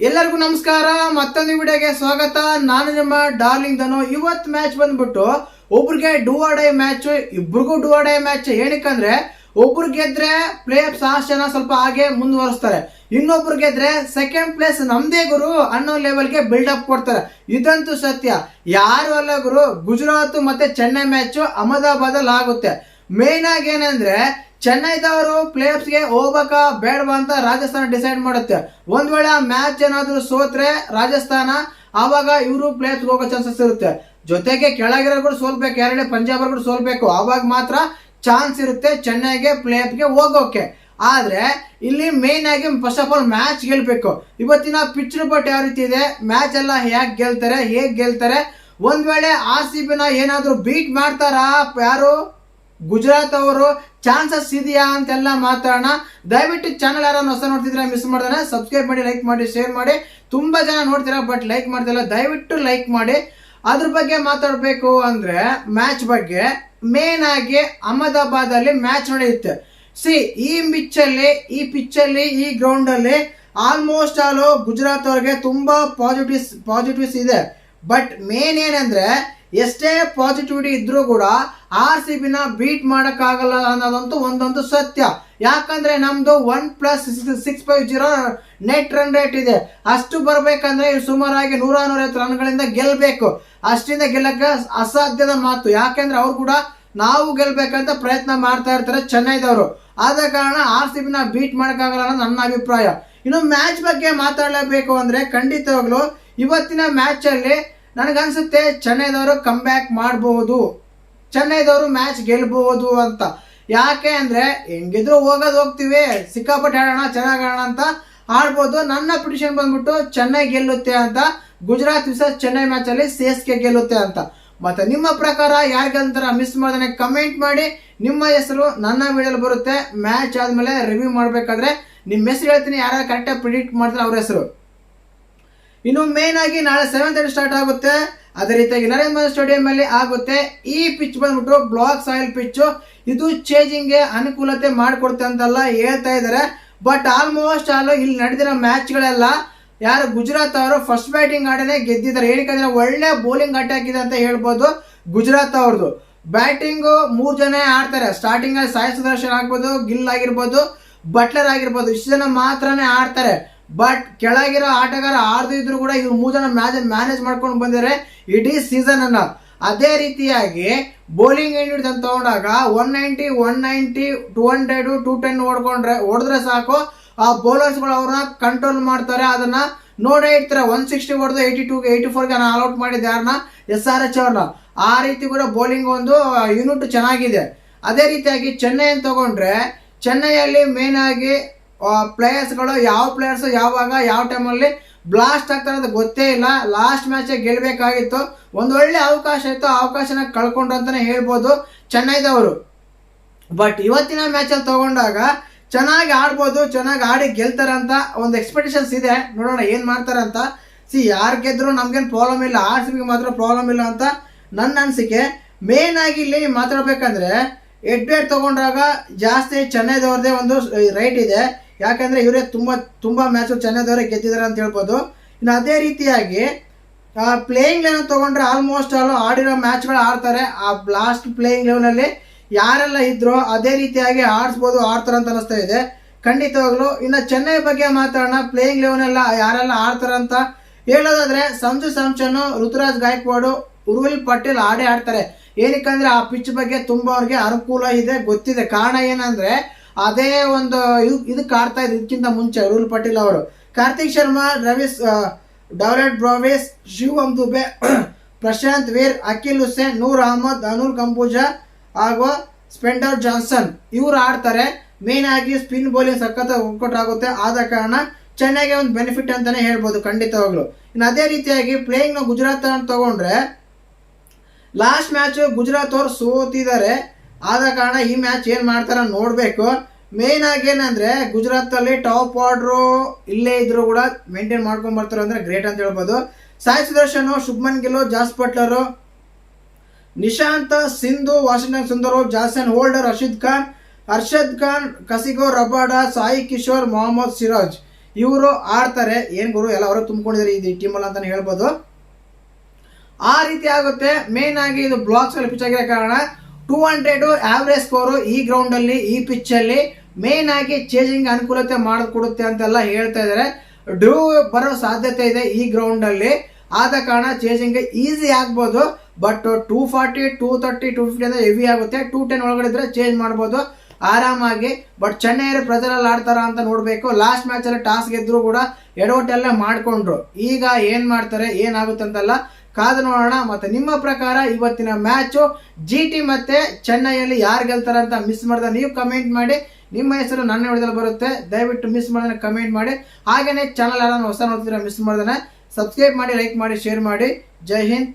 ಎಲ್ಲರಿಗೂ ನಮಸ್ಕಾರ. ಮತ್ತೊಂದು ವಿಡಿಯೋಗೆ ಸ್ವಾಗತ. ನಾನು ನಿಮ್ಮ ಡಾರ್ಲಿಂಗ್ ಧನು. ಇವತ್ತು ಮ್ಯಾಚ್ ಬಂದ್ಬಿಟ್ಟು ಒಬ್ರಿಗೆ ಡೂ ಆರ್ ಡೈ ಮ್ಯಾಚ್, ಇಬ್ರಿಗೂ ಡೂ ಆರ್ ಡೈ ಮ್ಯಾಚ್. ಏನಕ್ಕಂದ್ರೆ ಒಬ್ರು ಗೆದ್ರೆ ಪ್ಲೇ ಆಫ್ಸ್ ಜನ ಸ್ವಲ್ಪ ಹಾಗೆ ಮುಂದುವರಿಸ್ತಾರೆ, ಇನ್ನೊಬ್ರು ಗೆದ್ರೆ ಸೆಕೆಂಡ್ ಪ್ಲೇಸ್ ನಮ್ದೇ ಗುರು ಅನ್ನೋ ಲೆವೆಲ್ಗೆ ಬಿಲ್ಡ್ ಅಪ್ ಕೊಡ್ತಾರೆ. ಇದಂತೂ ಸತ್ಯ. ಯಾರು ಅಲ್ಲ ಗುರು, ಗುಜರಾತ್ ಮತ್ತೆ ಚೆನ್ನೈ ಮ್ಯಾಚ್ ಅಹಮದಾಬಾದ್ ಅಲ್ಲಿ ಆಗುತ್ತೆ. ಮೇನ್ ಆಗಿ ಏನಂದ್ರೆ ಚೆನ್ನೈದವರು ಪ್ಲೇ ಆಫ್ಸ್ಗೆ ಹೋಗ್ಬೇಕಾ ಬೇಡವಾ ಅಂತ ರಾಜಸ್ಥಾನ ಡಿಸೈಡ್ ಮಾಡುತ್ತೆ. ಒಂದ್ ವೇಳೆ ಆ ಮ್ಯಾಚ್ ಏನಾದ್ರು ಸೋತ್ರೆ ರಾಜಸ್ಥಾನ, ಆವಾಗ ಇವರು ಪ್ಲೇ ಆಫ್ಸ್ಗೆ ಹೋಗೋ ಚಾನ್ಸಸ್ ಇರುತ್ತೆ. ಜೊತೆಗೆ ಕೆಳಗಿರೋರು ಸೋಲ್ಬೇಕು, ಎರಡೇ ಪಂಜಾಬ್ ಅವರು ಸೋಲ್ಬೇಕು, ಆವಾಗ ಮಾತ್ರ ಚಾನ್ಸ್ ಇರುತ್ತೆ ಚೆನ್ನೈಗೆ ಪ್ಲೇ ಆಫ್ಗೆ ಹೋಗೋಕೆ. ಆದ್ರೆ ಇಲ್ಲಿ ಮೇನ್ ಆಗಿ ಫಸ್ಟ್ ಆಫ್ ಆಲ್ ಮ್ಯಾಚ್ ಗೆಲ್ಬೇಕು. ಇವತ್ತಿನ ಪಿಚ್ ರಿಪೋರ್ಟ್ ಯಾವ ರೀತಿ ಇದೆ, ಮ್ಯಾಚ್ ಎಲ್ಲ ಹೇಗ್ ಗೆಲ್ತಾರೆ, ಒಂದ್ ವೇಳೆ RCB ನ ಏನಾದ್ರು ಬೀಟ್ ಮಾಡ್ತಾರಾ ಯಾರು ಗುಜರಾತ್ ಅವರು, ಚಾನ್ಸಸ್ ಇದೆಯಾ ಅಂತೆಲ್ಲ ಮಾತಾಡೋಣ. ದಯವಿಟ್ಟು ಚಾನಲ್ ಯಾರು ಹೊಸ ನೋಡ್ತಿದ್ರೆ ಮಿಸ್ ಮಾಡ್ದಾನೆ ಸಬ್ಸ್ಕ್ರೈಬ್ ಮಾಡಿ, ಲೈಕ್ ಮಾಡಿ, ಶೇರ್ ಮಾಡಿ. ತುಂಬಾ ಜನ ನೋಡ್ತೀರಾ ಬಟ್ ಲೈಕ್ ಮಾಡ್ತಿಲ್ಲ, ದಯವಿಟ್ಟು ಲೈಕ್ ಮಾಡಿ. ಅದ್ರ ಬಗ್ಗೆ ಮಾತಾಡಬೇಕು ಅಂದ್ರೆ ಮ್ಯಾಚ್ ಬಗ್ಗೆ ಮೇನ್ ಆಗಿ ಅಹಮದಾಬಾದ್ ಅಲ್ಲಿ ಮ್ಯಾಚ್ ನಡೆಯುತ್ತೆ. ಈ ಪಿಚ್ ಅಲ್ಲಿ ಈ ಗ್ರೌಂಡ್ ಅಲ್ಲಿ ಆಲ್ಮೋಸ್ಟ್ ಆಲ್ ಗುಜರಾತ್ ಅವ್ರಿಗೆ ತುಂಬಾ ಪಾಸಿಟಿವ್ಸ್ ಇದೆ. ಬಟ್ ಮೇನ್ ಏನಂದ್ರೆ ಎಷ್ಟೇ ಪಾಸಿಟಿವಿಟಿ ಇದ್ರೂ ಕೂಡ RCB ನ ಬೀಟ್ ಮಾಡಕ್ಕಾಗಲ್ಲ ಅನ್ನೋದಂತೂ ಒಂದೊಂದು ಸತ್ಯ. ಯಾಕಂದ್ರೆ ನಮ್ದು 1+650 ನೆಟ್ ರನ್ ರೇಟ್ ಇದೆ. ಅಷ್ಟು ಬರ್ಬೇಕಂದ್ರೆ ಸುಮಾರಾಗಿ 100-150 ರನ್ಗಳಿಂದ ಗೆಲ್ಬೇಕು. ಅಷ್ಟಿಂದ ಗೆಲ್ಲಕ್ಕೆ ಅಸಾಧ್ಯದ ಮಾತು. ಯಾಕಂದ್ರೆ ಅವ್ರು ಕೂಡ ನಾವು ಗೆಲ್ಬೇಕಂತ ಪ್ರಯತ್ನ ಮಾಡ್ತಾ ಇರ್ತಾರೆ ಚೆನ್ನೈದವರು. ಆದ ಕಾರಣ RCB ನ ಬೀಟ್ ಮಾಡಕ್ಕಾಗಲ್ಲ ಅನ್ನೋದು ನನ್ನ ಅಭಿಪ್ರಾಯ. ಇನ್ನು ಮ್ಯಾಚ್ ಬಗ್ಗೆ ಮಾತಾಡಲೇಬೇಕು ಅಂದ್ರೆ ಖಂಡಿತವಾಗ್ಲು ಇವತ್ತಿನ ಮ್ಯಾಚ್ ಅಲ್ಲಿ ನನಗನ್ಸುತ್ತೆ ಚೆನ್ನೈದವರು ಕಮ್ ಬ್ಯಾಕ್ ಮಾಡಬಹುದು, ಚೆನ್ನೈದವರು ಮ್ಯಾಚ್ ಗೆಲ್ಬಹುದು ಅಂತ. ಯಾಕೆ ಅಂದ್ರೆ ಹೆಂಗಿದ್ರು ಹೋಗ್ತೀವಿ, ಸಿಕ್ಕಾಪಟ್ಟೆ ಆಡೋಣ, ಚೆನ್ನಾಗಿ ಆಡೋಣ ಅಂತ ಆಡ್ಬೋದು. ನನ್ನ ಪ್ರಿಡಿಕ್ಷನ್ ಬಂದ್ಬಿಟ್ಟು ಚೆನ್ನೈ ಗೆಲ್ಲುತ್ತೆ ಅಂತ. ಗುಜರಾತ್ ವಿಸಸ್ ಚೆನ್ನೈ ಮ್ಯಾಚ್ ಅಲ್ಲಿ CSK ಗೆಲ್ಲುತ್ತೆ ಅಂತ. ಮತ್ತೆ ನಿಮ್ಮ ಪ್ರಕಾರ ಯಾರಿಗಂತಾರ ಮಿಸ್ ಮಾಡ್ದಾನೆ ಕಮೆಂಟ್ ಮಾಡಿ. ನಿಮ್ಮ ಹೆಸರು ನನ್ನ ವಿಡಿಯೋಲಿ ಬರುತ್ತೆ. ಮ್ಯಾಚ್ ಆದ್ಮೇಲೆ ರಿವ್ಯೂ ಮಾಡ್ಬೇಕಾದ್ರೆ ನಿಮ್ಮ ಹೆಸರು ಹೇಳ್ತೀನಿ, ಯಾರು ಕರೆಕ್ಟಾಗಿ ಪ್ರಿಡಿಕ್ಟ್ ಮಾಡ್ತಾರೆ ಅವ್ರ ಹೆಸರು. ಇನ್ನು ಮೇನ್ ಆಗಿ ನಾಳೆ 7:30 ಸ್ಟಾರ್ಟ್ ಆಗುತ್ತೆ. ಅದೇ ರೀತಿಯಾಗಿ ನರೇಂದ್ರ ಮೋದಿ ಸ್ಟೇಡಿಯಂ ಅಲ್ಲಿ ಆಗುತ್ತೆ. ಈ ಪಿಚ್ ಬಂದ್ಬಿಟ್ಟು ಬ್ಲಾಕ್ ಸಾಯಿಲ್ ಪಿಚ್. ಇದು ಚೇಂಜಿಂಗ್ ಗೆ ಅನುಕೂಲತೆ ಮಾಡಿಕೊಡುತ್ತೆ ಅಂತೆಲ್ಲ ಹೇಳ್ತಾ ಇದಾರೆ. ಬಟ್ ಆಲ್ಮೋಸ್ಟ್ ಇಲ್ಲಿ ನಡೆದಿರೋ ಮ್ಯಾಚ್ ಗಳೆಲ್ಲ ಯಾರು ಗುಜರಾತ್ ಅವರು ಫಸ್ಟ್ ಬ್ಯಾಟಿಂಗ್ ಆಡನೆ ಗೆದ್ದಿದ್ದಾರೆ. ಏನಕ್ಕಂದ್ರೆ ಒಳ್ಳೆ ಬೌಲಿಂಗ್ ಅಟ್ಯಾಕ್ ಇದೆ ಅಂತ ಹೇಳ್ಬೋದು ಗುಜರಾತ್ ಅವ್ರದ್ದು. ಬ್ಯಾಟಿಂಗ್ 3 ಜನ ಆಡ್ತಾರೆ. ಸ್ಟಾರ್ಟಿಂಗ್ ಅಲ್ಲಿ ಸಾಯಿ ಸುದರ್ಶನ್ ಆಗ್ಬೋದು, ಗಿಲ್ ಆಗಿರ್ಬೋದು, ಬಟ್ಲರ್ ಆಗಿರ್ಬೋದು, ಇಷ್ಟು ಜನ ಮಾತ್ರನೇ ಆಡ್ತಾರೆ. ಬಟ್ ಕೆಳಗಿರೋ ಆಟಗಾರ ಆಡ್ದಿದ್ರು ಕೂಡ ಇವ್ರು 3 ಜನ ಮ್ಯಾನೇಜ್ ಮಾಡ್ಕೊಂಡು ಬಂದಿದ್ದಾರೆ ಇಡೀ ಸೀಸನ್ ಅನ್ನ. ಅದೇ ರೀತಿಯಾಗಿ ಬೌಲಿಂಗ್ ಯೂನಿಟ್ ಅಂತ ತಗೊಂಡಾಗ 190, 190, 200, 210 ಹೊಡೆದ್ರೆ ಸಾಕು, ಆ ಬೌಲರ್ಸ್ಗಳು ಅವ್ರನ್ನ ಕಂಟ್ರೋಲ್ ಮಾಡ್ತಾರೆ. ಅದನ್ನ ನೋಡೇ ಇರ್ತಾರೆ. 160 ಹೊಡೆದು 82, 84ಗೆ ಆಲ್ ಔಟ್ ಮಾಡಿದ ಯಾರನ್ನ, SRH ಅವ್ರನ್ನ. ಆ ರೀತಿ ಕೂಡ ಬೌಲಿಂಗ್ ಒಂದು ಯೂನಿಟ್ ಚೆನ್ನಾಗಿದೆ. ಅದೇ ರೀತಿಯಾಗಿ ಚೆನ್ನೈ ಅಂತ ತಗೊಂಡ್ರೆ ಚೆನ್ನೈಯಲ್ಲಿ ಮೇನ್ ಆಗಿ ಪ್ಲೇಯರ್ಸ್ಗಳು ಯಾವ ಪ್ಲೇಯರ್ಸ್ ಯಾವಾಗ ಯಾವ ಟೈಮಲ್ಲಿ ಬ್ಲಾಸ್ಟ್ ಆಗ್ತಾರೆ ಅಂತ ಗೊತ್ತೇ ಇಲ್ಲ. ಲಾಸ್ಟ್ ಮ್ಯಾಚ್ ಗೆಲ್ಬೇಕಾಗಿತ್ತು, ಒಂದು ಒಳ್ಳೆ ಅವಕಾಶ ಇತ್ತು, ಅವಕಾಶನ ಕಳ್ಕೊಂಡ್ರು ಅಂತಾನೆ ಹೇಳ್ಬೋದು ಚೆನ್ನೈದವರು. ಬಟ್ ಇವತ್ತಿನ ಮ್ಯಾಚ್ ಅಲ್ಲಿ ತಗೊಂಡಾಗ ಚೆನ್ನಾಗಿ ಆಡ್ಬೋದು, ಚೆನ್ನಾಗಿ ಆಡಿ ಗೆಲ್ತಾರೆ ಅಂತ ಒಂದು ಎಕ್ಸ್ಪೆಕ್ಟೇಷನ್ಸ್ ಇದೆ. ನೋಡೋಣ ಏನ್ ಮಾಡ್ತಾರೆ ಅಂತ. ಯಾರು ಗೆದ್ರು ನಮ್ಗೇನು ಪ್ರಾಬ್ಲಮ್ ಇಲ್ಲ, RCB ಮಾತ್ರ ಪ್ರಾಬ್ಲಮ್ ಇಲ್ಲ ಅಂತ ನನ್ನ ಅನಿಸಿಕೆ. ಮೇನ್ ಆಗಿ ಇಲ್ಲಿ ಮಾತಾಡ್ಬೇಕಂದ್ರೆ ಎಡ್ವೇರ್ ತಗೊಂಡಾಗ ಜಾಸ್ತಿ ಚೆನ್ನೈದವ್ರದೇ ಒಂದು ರೈಟ್ ಇದೆ. ಯಾಕಂದ್ರೆ ಇವರೇ ತುಂಬಾ ಮ್ಯಾಚ್ ಚೆನ್ನೈದವರೇ ಗೆದ್ದಿದ್ದಾರೆ ಅಂತ ಹೇಳ್ಬೋದು. ಇನ್ನು ಅದೇ ರೀತಿಯಾಗಿ ಪ್ಲೇಯಿಂಗ್ ಲೆವೆನ್ ತಗೊಂಡ್ರೆ ಆಲ್ಮೋಸ್ಟ್ ಆಡಿರೋ ಮ್ಯಾಚ್ಗಳು ಆಡ್ತಾರೆ. ಆ ಲಾಸ್ಟ್ ಪ್ಲೇಯಿಂಗ್ ಲೆವೆನ್ ಅಲ್ಲಿ ಯಾರೆಲ್ಲ ಇದ್ರು ಅದೇ ರೀತಿಯಾಗಿ ಆಡ್ತಾರೆ ಅಂತ ಅನಿಸ್ತಾ ಇದೆ ಖಂಡಿತವಾಗ್ಲು. ಇನ್ನು ಚೆನ್ನೈ ಬಗ್ಗೆ ಮಾತಾಡೋಣ. ಪ್ಲೇಯಿಂಗ್ ಲೆವೆನ್ ಎಲ್ಲ ಯಾರೆಲ್ಲ ಆಡ್ತಾರೆ ಅಂತ ಹೇಳೋದಾದ್ರೆ ಸಂಜು ಸ್ಯಾಮ್ಸನ್, ಋತುರಾಜ್ ಗಾಯಕ್ವಾಡ್, ಉರ್ವಿಲ್ ಪಟೇಲ್ ಆಡ್ತಾರೆ. ಏನಕ್ಕಂದ್ರೆ ಆ ಪಿಚ್ ಬಗ್ಗೆ ತುಂಬಾ ಅವ್ರಿಗೆ ಅನುಕೂಲ ಇದೆ, ಗೊತ್ತಿದೆ. ಕಾರಣ ಏನಂದ್ರೆ ಅದೇ ಒಂದು ಇದಕ್ಕೆ ಆಡ್ತಾ ಇದ್ರು ಇದಕ್ಕಿಂತ ಮುಂಚೆ ಉರ್ವಿಲ್ ಪಟೇಲ್ ಅವರು. ಕಾರ್ತಿಕ್ ಶರ್ಮಾ, ಡಾವ್ಲೆಟ್ ಬ್ರಾವಿಸ್, ಶಿವಮ್ ದುಬೆ, ಪ್ರಶಾಂತ್ ವೀರ್, ಅಖಿಲ್ ಹುಸೇನ್, ನೂರ್ ಅಹಮದ್, ಅನುಲ್ ಕಂಬೂಜಾ ಹಾಗೂ ಸ್ಪೆಂಡರ್ ಜಾನ್ಸನ್ ಇವರು ಆಡ್ತಾರೆ. ಮೇನ್ ಆಗಿ ಸ್ಪಿನ್ ಬೌಲಿಂಗ್ ಸಖತ್ ವರ್ಕೌಟ್ ಆಗುತ್ತೆ. ಆದ ಕಾರಣ ಚೆನ್ನೈಗೆ ಒಂದು ಬೆನಿಫಿಟ್ ಅಂತಾನೆ ಹೇಳ್ಬೋದು ಖಂಡಿತವಾಗ್ಲು. ಇನ್ನು ಅದೇ ರೀತಿಯಾಗಿ ಪ್ಲೇಯಿಂಗ್ ನಾವು ಗುಜರಾತ್ ಅಂತ ತಗೊಂಡ್ರೆ ಲಾಸ್ಟ್ ಮ್ಯಾಚ್ ಗುಜರಾತ್ ಅವ್ರು ಸೋತಿದ್ದಾರೆ. ಆದ ಕಾರಣ ಈ ಮ್ಯಾಚ್ ಏನ್ ಮಾಡ್ತಾರ ನೋಡ್ಬೇಕು. ಮೇನ್ ಆಗಿ ಏನಂದ್ರೆ ಗುಜರಾತ್ ಅಲ್ಲಿ ಟಾಪ್ ಆರ್ಡರ್ ಇಲ್ಲೇ ಇದ್ರು ಕೂಡ ಮೇಂಟೈನ್ ಮಾಡ್ಕೊಂಡ್ ಬರ್ತಾರೆ ಅಂದ್ರೆ ಗ್ರೇಟ್ ಅಂತ ಹೇಳ್ಬೋದು. Sai Sudarshan, Shubman Gill, Jos Buttler, Nishant, Sindhu, Washington Sundar, Jason Holder, Arshad Khan, Kagiso Rabada, Sai Kishore, Mohammed Siraj ಇವರು ಆಡ್ತಾರೆ. ಏನ್ ಗುರು ಎಲ್ಲ ಹೊರ ತುಂಬಿಕೊಂಡಿದ್ದಾರೆ ಈ ಟೀಮ್ ಅಲ್ಲಿ ಅಂತಾನೆ ಹೇಳ್ಬೋದು. ಆ ರೀತಿ ಆಗುತ್ತೆ. ಮೇನ್ ಆಗಿ ಇದು ಬ್ಲಾಕ್ಸ್ ಅಲ್ಲಿ ಪಿಚ್ ಆಗಿರೋ ಕಾರಣ 200 ಆವರೇಜ್ ಸ್ಕೋರ್ ಈ ಗ್ರೌಂಡ್ ಅಲ್ಲಿ, ಈ ಪಿಚ್ ಅಲ್ಲಿ ಮೇನ್ ಆಗಿ ಚೇಜಿಂಗ್ ಅನುಕೂಲತೆ ಮಾಡಿಕೊಡುತ್ತೆ ಅಂತೆಲ್ಲ ಹೇಳ್ತಾ ಇದ್ದಾರೆ. ಡ್ರೂ ಬರೋ ಸಾಧ್ಯತೆ ಇದೆ ಈ ಗ್ರೌಂಡ್ ಅಲ್ಲಿ, ಆದ ಕಾರಣ ಚೇಜಿಂಗ್ ಈಸಿ ಆಗ್ಬೋದು. ಬಟ್ 240, 230, 250 ಅಂದ್ರೆ ಹೆವಿ ಆಗುತ್ತೆ. 210 ಒಳಗಡೆ ಇದ್ರೆ ಚೇಂಜ್ ಮಾಡ್ಬೋದು ಆರಾಮಾಗಿ. ಬಟ್ ಚೆನ್ನೈಯರು ಪ್ರೆಸರಲ್ಲಿ ಆಡ್ತಾರ ಅಂತ ನೋಡ್ಬೇಕು. ಲಾಸ್ಟ್ ಮ್ಯಾಚ್ ಅಲ್ಲಿ ಟಾಸ್ ಗೆದ್ರು ಕೂಡ ಎಡವಟ್ಟೆಲ್ಲ ಮಾಡ್ಕೊಂಡ್ರು. ಈಗ ಏನ್ ಮಾಡ್ತಾರೆ, ಏನಾಗುತ್ತೆ ಅಂತೆಲ್ಲ ಕಾದು ನೋಡೋಣ. ಮತ್ತೆ ನಿಮ್ಮ ಪ್ರಕಾರ ಇವತ್ತಿನ ಮ್ಯಾಚು GT ಮತ್ತೆ ಚೆನ್ನೈಯಲ್ಲಿ ಯಾರು ಗೆಲ್ತಾರೆ ಅಂತ ಮಿಸ್ ಮಾಡಿದ ನೀವು ಕಮೆಂಟ್ ಮಾಡಿ. ನಿಮ್ಮ ಹೆಸರು ನನ್ನ ವಿಡಿಯೋದಲ್ಲಿ ಬರುತ್ತೆ, ದಯವಿಟ್ಟು ಮಿಸ್ ಮಾಡಿದ್ರೆ ಕಮೆಂಟ್ ಮಾಡಿ. ಹಾಗೇನೆ ಚಾನಲ್ ಯಾರು ಹೊಸ ನೋಡ್ತೀರಾ ಮಿಸ್ ಮಾಡಿದ್ರೆ ಸಬ್ಸ್ಕ್ರೈಬ್ ಮಾಡಿ, ಲೈಕ್ ಮಾಡಿ, ಶೇರ್ ಮಾಡಿ. ಜೈ ಹಿಂದ್.